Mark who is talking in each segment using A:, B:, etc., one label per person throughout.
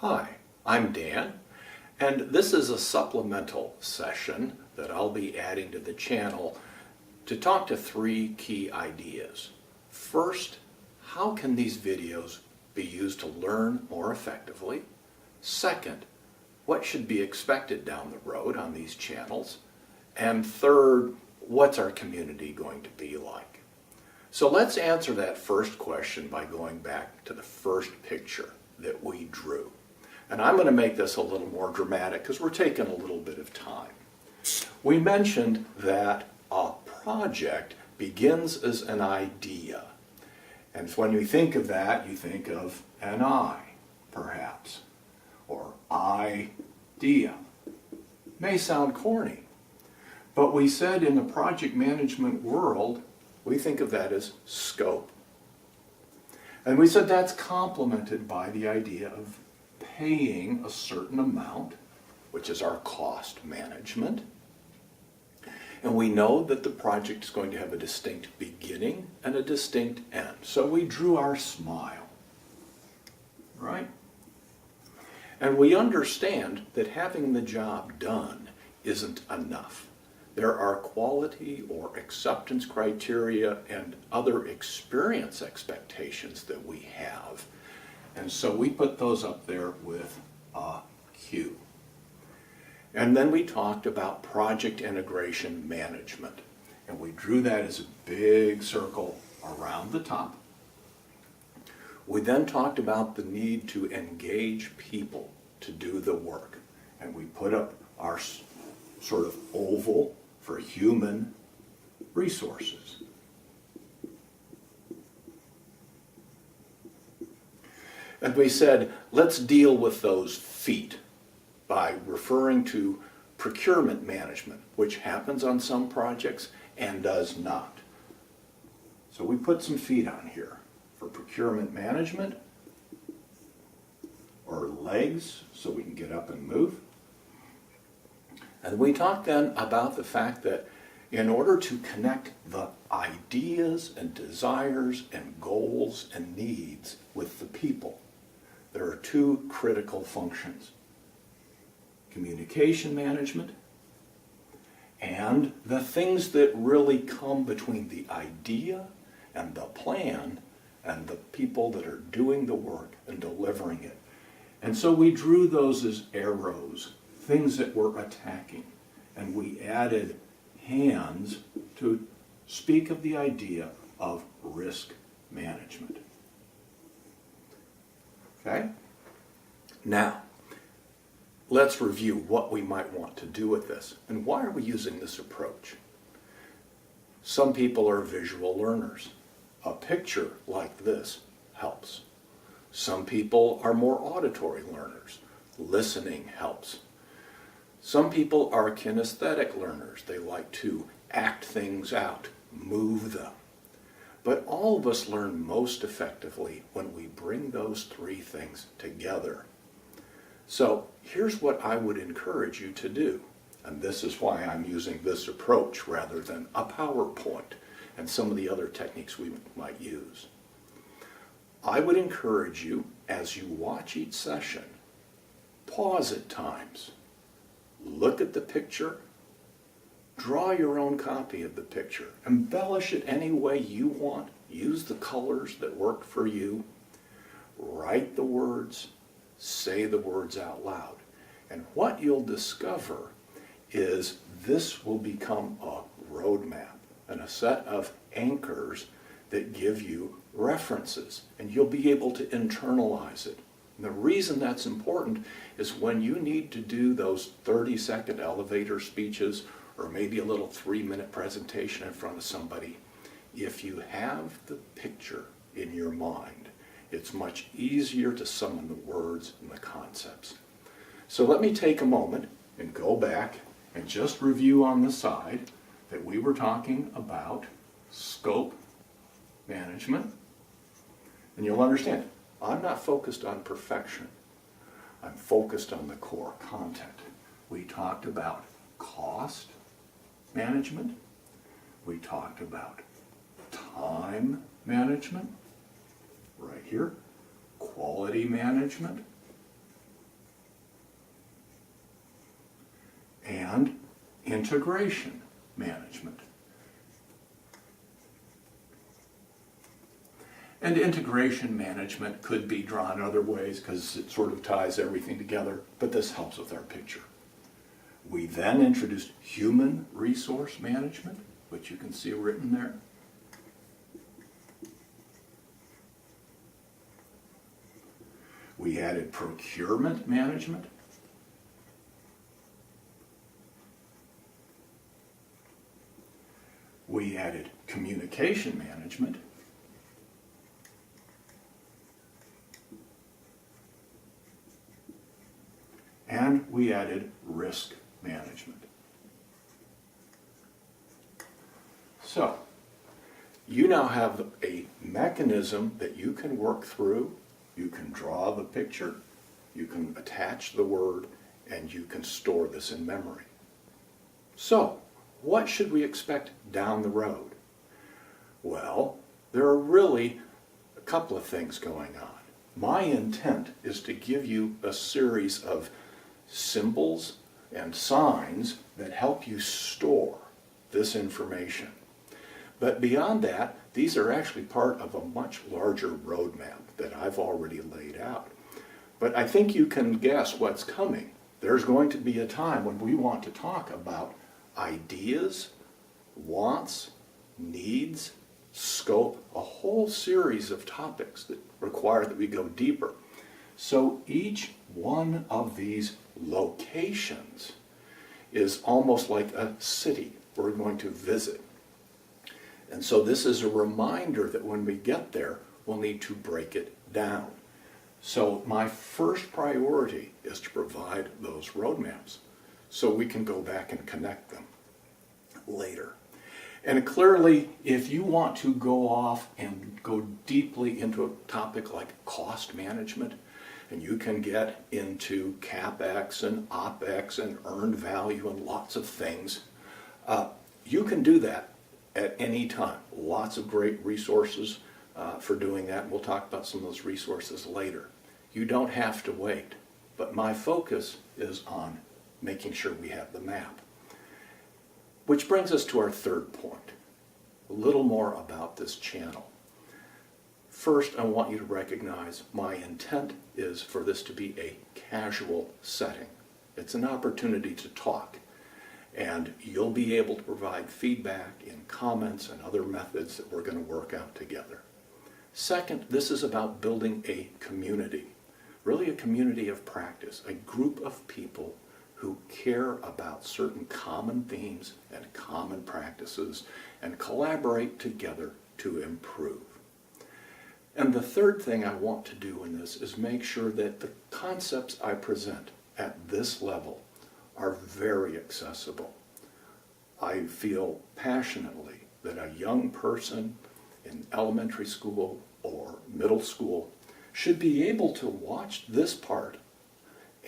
A: Hi, I'm Dan, and this is a supplemental session that I'll be adding to the channel to talk to three key ideas. First, how can these videos be used to learn more effectively? Second, what should be expected down the road on these channels? And third, what's our community going to be like? So let's answer that first question by going back to the first picture that we drew. And I'm going to make this a little more dramatic because we're taking a little bit of time. We mentioned that a project begins as an idea. And when you think of that, you think of an I, perhaps, or idea. May sound corny, but we said in the project management world, we think of that as scope. And we said that's complemented by the idea of paying a certain amount, which is our cost management. And we know that the project is going to have a distinct beginning and a distinct end. So we drew our smile, right? And we understand that having the job done isn't enough. There are quality or acceptance criteria and other experience expectations that we have. And so we put those up there with a Q. And then we talked about project integration management. And we drew that as a big circle around the top. We then talked about the need to engage people to do the work. And we put up our sort of oval for human resources. And we said, let's deal with those feet by referring to procurement management, which happens on some projects and does not. So we put some feet on here for procurement management, or legs, so we can get up and move. And we talked then about the fact that in order to connect the ideas and desires and goals and needs with the people, there are two critical functions: communication management and the things that really come between the idea and the plan and the people that are doing the work and delivering it. And so we drew those as arrows, things that we're attacking, and we added hands to speak of the idea of risk management. Okay? Now, let's review what we might want to do with this, and why are we using this approach? Some people are visual learners. A picture like this helps. Some people are more auditory learners. Listening helps. Some people are kinesthetic learners. They like to act things out, move them. But all of us learn most effectively when we bring those three things together. So here's what I would encourage you to do. And this is why I'm using this approach rather than a PowerPoint and some of the other techniques we might use. I would encourage you, as you watch each session, pause at times. Look at the picture, draw your own copy of the picture, embellish it any way you want, use the colors that work for you, write the words, say the words out loud. And what you'll discover is this will become a roadmap and a set of anchors that give you references, and you'll be able to internalize it. And the reason that's important is when you need to do those 30-second elevator speeches or maybe a little 3-minute presentation in front of somebody, if you have the picture in your mind, it's much easier to summon the words and the concepts. So let me take a moment and go back and just review on the side that we were talking about scope management. And you'll understand, I'm not focused on perfection. I'm focused on the core content. We talked about cost management. We talked about time management, right here, quality management, and integration management. And integration management could be drawn other ways because it sort of ties everything together, but this helps with our picture. We then introduced human resource management, which you can see written there. We added procurement management. We added communication management. And we added risk management. So, you now have a mechanism that you can work through. You can draw the picture, you can attach the word, and you can store this in memory. So, what should we expect down the road? Well, there are really a couple of things going on. My intent is to give you a series of symbols and signs that help you store this information. But beyond that, these are actually part of a much larger roadmap that I've already laid out. But I think you can guess what's coming. There's going to be a time when we want to talk about ideas, wants, needs, scope, a whole series of topics that require that we go deeper. So each one of these locations is almost like a city we're going to visit. And so this is a reminder that when we get there, we'll need to break it down. So my first priority is to provide those roadmaps so we can go back and connect them later. And clearly, if you want to go off and go deeply into a topic like cost management, and you can get into CapEx and OpEx and earned value and lots of things, you can do that at any time. Lots of great resources for doing that. We'll talk about some of those resources later. You don't have to wait, but my focus is on making sure we have the map. Which brings us to our third point, a little more about this channel. First, I want you to recognize my intent is for this to be a casual setting. It's an opportunity to talk, and you'll be able to provide feedback in comments and other methods that we're going to work out together. Second, this is about building a community, really a community of practice, a group of people who care about certain common themes and common practices and collaborate together to improve. And the third thing I want to do in this is make sure that the concepts I present at this level are very accessible. I feel passionately that a young person in elementary school or middle school should be able to watch this part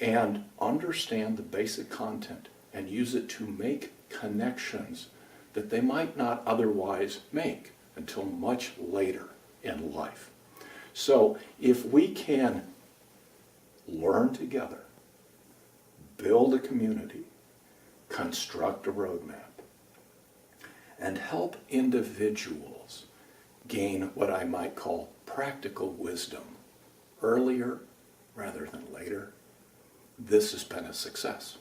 A: and understand the basic content and use it to make connections that they might not otherwise make until much later in life. So if we can learn together, build a community, construct a roadmap, and help individuals gain what I might call practical wisdom earlier rather than later, this has been a success.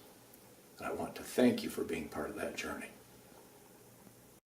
A: And I want to thank you for being part of that journey.